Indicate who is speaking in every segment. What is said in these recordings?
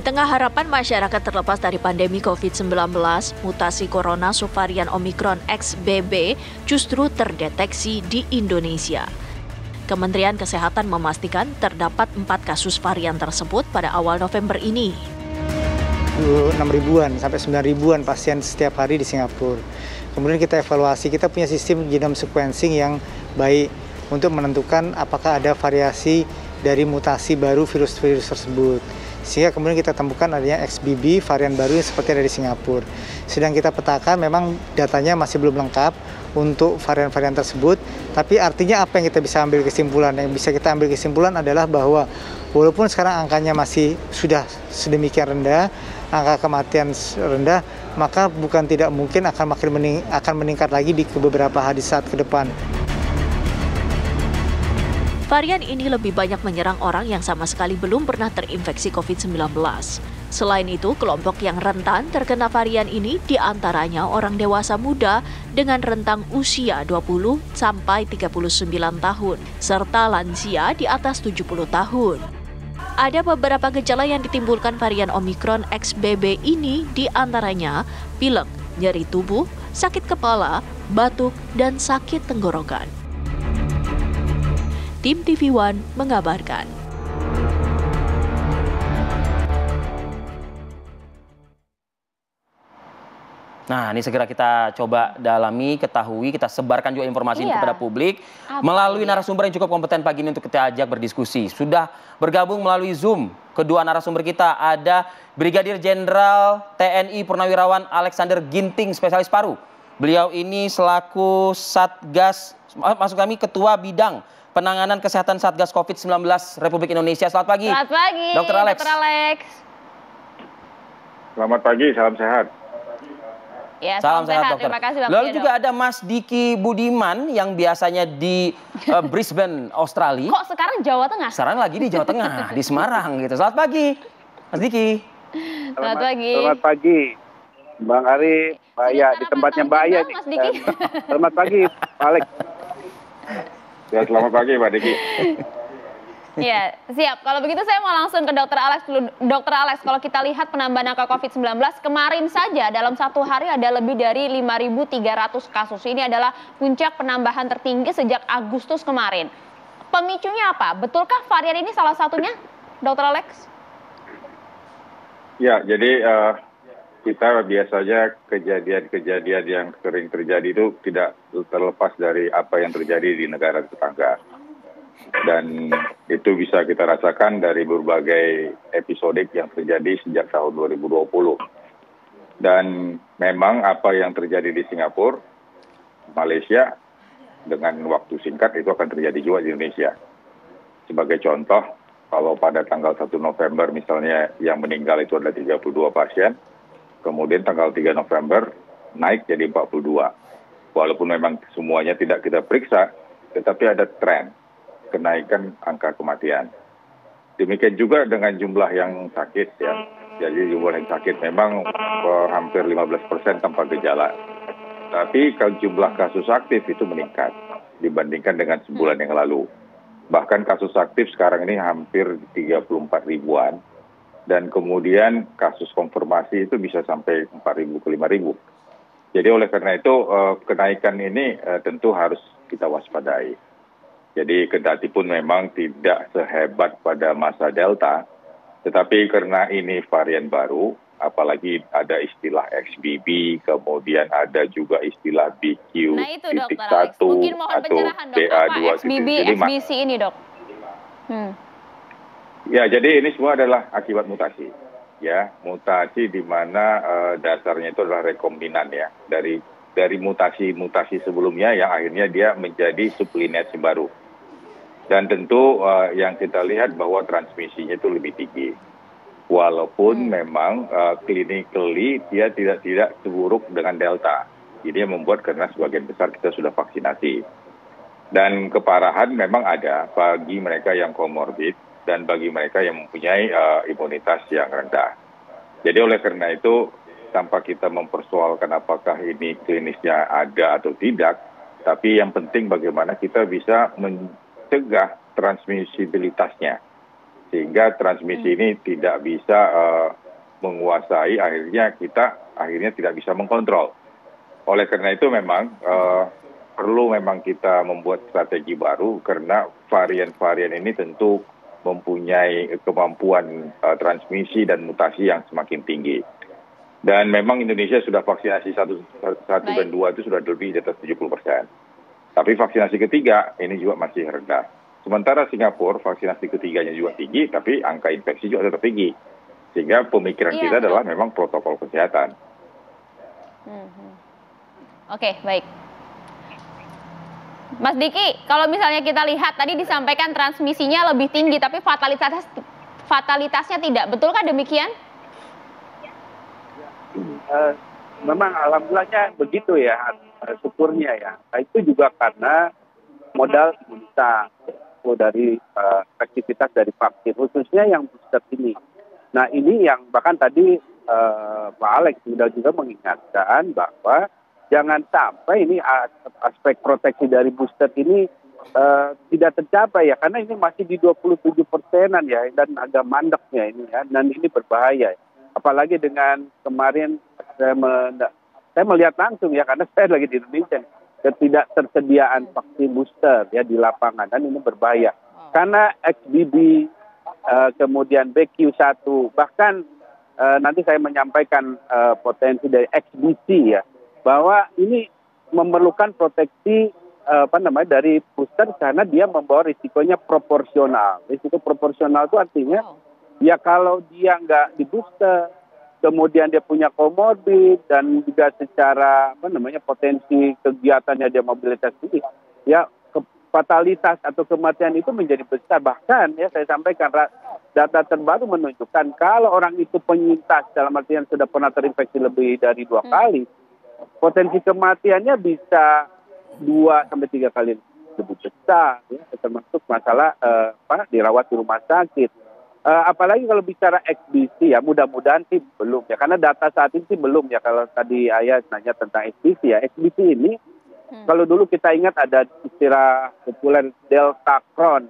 Speaker 1: tengah harapan masyarakat terlepas dari pandemi COVID-19, mutasi corona subvarian Omicron XBB justru terdeteksi di Indonesia. Kementerian Kesehatan memastikan terdapat 4 kasus varian tersebut pada awal November ini.
Speaker 2: 6 ribuan sampai 9 ribuan pasien setiap hari di Singapura. Kemudian kita evaluasi, kita punya sistem genome sequencing yang baik untuk menentukan apakah ada variasi dari mutasi baru virus-virus tersebut. Sehingga kemudian kita temukan adanya XBB varian baru yang seperti ada di Singapura. Sedang kita petakan, memang datanya masih belum lengkap untuk varian-varian tersebut, tapi artinya apa yang kita bisa ambil kesimpulan? Yang bisa kita ambil kesimpulan adalah bahwa walaupun sekarang angkanya masih sudah sedemikian rendah, angka kematian rendah, maka bukan tidak mungkin akan meningkat lagi di beberapa hari saat ke depan.
Speaker 1: Varian ini lebih banyak menyerang orang yang sama sekali belum pernah terinfeksi COVID-19. Selain itu, kelompok yang rentan terkena varian ini diantaranya orang dewasa muda dengan rentang usia 20 sampai 39 tahun, serta lansia di atas 70 tahun. Ada beberapa gejala yang ditimbulkan varian Omicron XBB ini, diantaranya pilek, nyeri tubuh, sakit kepala, batuk, dan sakit tenggorokan. Tim TV One mengabarkan.
Speaker 3: Nah, ini segera kita coba dalami, ketahui, kita sebarkan juga informasi ini kepada publik melalui narasumber yang cukup kompeten pagi ini untuk kita ajak berdiskusi. Sudah bergabung melalui Zoom kedua narasumber kita, ada Brigadir Jenderal TNI Purnawirawan Alexander Ginting, spesialis paru. Beliau ini selaku Satgas, maksud kami Ketua Bidang Penanganan Kesehatan Satgas COVID-19 Republik Indonesia. Selamat pagi.
Speaker 4: Selamat pagi,
Speaker 3: Dr. Alex.
Speaker 4: Dr. Alex.
Speaker 5: Selamat pagi, salam sehat.
Speaker 4: Ya,
Speaker 3: salam sehat, dokter.
Speaker 4: Terima kasih, Bang.
Speaker 3: Lalu juga ada Mas Diki Budiman yang biasanya di Brisbane, Australia.
Speaker 4: Kok sekarang Jawa Tengah?
Speaker 3: Sekarang lagi di Jawa Tengah, di Semarang gitu. Selamat pagi, Mas Diki.
Speaker 4: Selamat pagi.
Speaker 5: Selamat pagi, Bang Ari, Mbak Aya, di tempatnya Mbak Aya nih.
Speaker 4: Mas Diki.
Speaker 5: Selamat pagi, Pak Alex. Ya, selamat pagi, Pak Diki.
Speaker 4: Ya, siap. Kalau begitu saya mau langsung ke Dr. Alex dulu. Dr. Alex, kalau kita lihat penambahan angka COVID-19, kemarin saja dalam satu hari ada lebih dari 5.300 kasus. Ini adalah puncak penambahan tertinggi sejak Agustus kemarin. Pemicunya apa? Betulkah varian ini salah satunya, Dr. Alex?
Speaker 5: Ya, jadi kita biasanya kejadian-kejadian yang sering terjadi itu tidak terlepas dari apa yang terjadi di negara tetangga. Dan itu bisa kita rasakan dari berbagai episodik yang terjadi sejak tahun 2020. Dan memang apa yang terjadi di Singapura, Malaysia, dengan waktu singkat itu akan terjadi juga di Indonesia. Sebagai contoh, kalau pada tanggal 1 November misalnya yang meninggal itu adalah 32 pasien, kemudian tanggal 3 November naik jadi 42. Walaupun memang semuanya tidak kita periksa, tetapi ada tren kenaikan angka kematian. Demikian juga dengan jumlah yang sakit ya. Jadi jumlah yang sakit memang hampir 15% tanpa gejala. Tapi kalau jumlah kasus aktif itu meningkat dibandingkan dengan sebulan yang lalu. Bahkan kasus aktif sekarang ini hampir 34 ribuan. Dan kemudian kasus konfirmasi itu bisa sampai 4.000 ke 5.000. Jadi oleh karena itu kenaikan ini tentu harus kita waspadai. Jadi kendati pun memang tidak sehebat pada masa Delta, tetapi karena ini varian baru, apalagi ada istilah XBB, kemudian ada juga istilah BQ.1 atau BA2.
Speaker 4: XBB, XBC ini, Dok.
Speaker 5: Ya, jadi ini semua adalah akibat mutasi. Ya, mutasi di mana dasarnya itu adalah rekombinan ya, dari mutasi-mutasi sebelumnya yang akhirnya dia menjadi sublineage baru. Dan tentu yang kita lihat bahwa transmisinya itu lebih tinggi. Walaupun memang clinically dia tidak seburuk dengan Delta. Ini yang membuat karena sebagian besar kita sudah vaksinasi. Dan keparahan memang ada bagi mereka yang komorbid dan bagi mereka yang mempunyai imunitas yang rendah. Jadi oleh karena itu, tanpa kita mempersoalkan apakah ini klinisnya ada atau tidak, tapi yang penting bagaimana kita bisa mencegah transmisibilitasnya. sehingga transmisi ini tidak bisa menguasai, akhirnya tidak bisa mengkontrol. Oleh karena itu memang perlu memang kita membuat strategi baru, karena varian-varian ini tentu mempunyai kemampuan transmisi dan mutasi yang semakin tinggi. Dan memang Indonesia sudah vaksinasi 1 dan 2 itu sudah lebih di atas 70%. Tapi vaksinasi ketiga ini juga masih rendah. Sementara Singapura vaksinasi ketiganya juga tinggi, tapi angka infeksi juga tetap tinggi. Sehingga pemikiran kita adalah memang protokol kesehatan.
Speaker 4: Oke, baik. Mas Diki, kalau misalnya kita lihat tadi disampaikan transmisinya lebih tinggi, tapi fatalitasnya tidak. Betulkah demikian?
Speaker 6: Memang alhamdulillahnya begitu ya, syukurnya ya. Nah, itu juga karena modal imunitas dari aktivitas dari vaksin, khususnya yang booster ini. Nah ini yang bahkan tadi Pak Alex sudah juga mengingatkan bahwa jangan sampai ini aspek proteksi dari booster ini tidak tercapai ya, karena ini masih di 27%-an ya, dan agak mandeknya ini ya, dan ini berbahaya. Apalagi dengan kemarin saya melihat langsung ya, karena saya lagi di Indonesia, ketidaktersediaan vaksin booster ya di lapangan, dan ini berbahaya. Karena XBB, kemudian BQ1, bahkan nanti saya menyampaikan potensi dari XBC ya, bahwa ini memerlukan proteksi dari booster, karena dia membawa risikonya proporsional. Risiko proporsional itu artinya ya kalau dia nggak di booster, kemudian dia punya komorbid dan juga secara potensi kegiatannya dia mobilitas tinggi, ya fatalitas atau kematian itu menjadi besar. Bahkan ya saya sampaikan data terbaru menunjukkan kalau orang itu penyintas, dalam artian sudah pernah terinfeksi lebih dari 2 kali, potensi kematiannya bisa 2-3 kali lebih besar, ya, termasuk masalah dirawat di rumah sakit. Apalagi kalau bicara XBC ya, mudah-mudahan sih belum ya, karena data saat ini sih belum ya. Kalau tadi Ayah nanya tentang XBC ya, XBC ini kalau dulu kita ingat ada istilah populer Delta Crohn.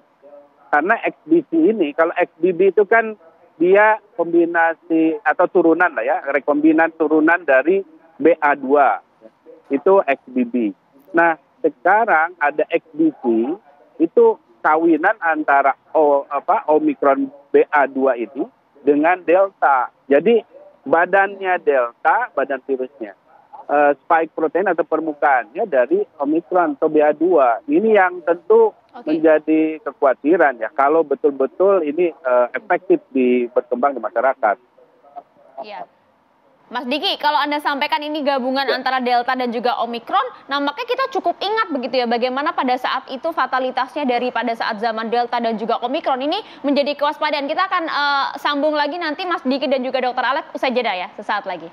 Speaker 6: Karena XBC ini, kalau XBB itu kan dia kombinasi atau turunan lah ya, rekombinan turunan dari BA2, itu XBB. Nah sekarang ada XBC, itu kawinan antara Omicron BA2 ini dengan Delta. Jadi badannya Delta, badan virusnya, spike protein atau permukaannya dari Omicron atau BA2. Ini yang tentu menjadi kekhawatiran ya, kalau betul-betul ini efektif berkembang di masyarakat.
Speaker 4: Iya. Mas Diki, kalau Anda sampaikan ini gabungan antara Delta dan juga Omicron, nampaknya kita cukup ingat begitu ya, bagaimana pada saat itu fatalitasnya dari pada saat zaman Delta dan juga Omicron ini menjadi kewaspadaan. Kita akan sambung lagi nanti Mas Diki dan juga Dr. Alex usai jeda ya, sesaat lagi.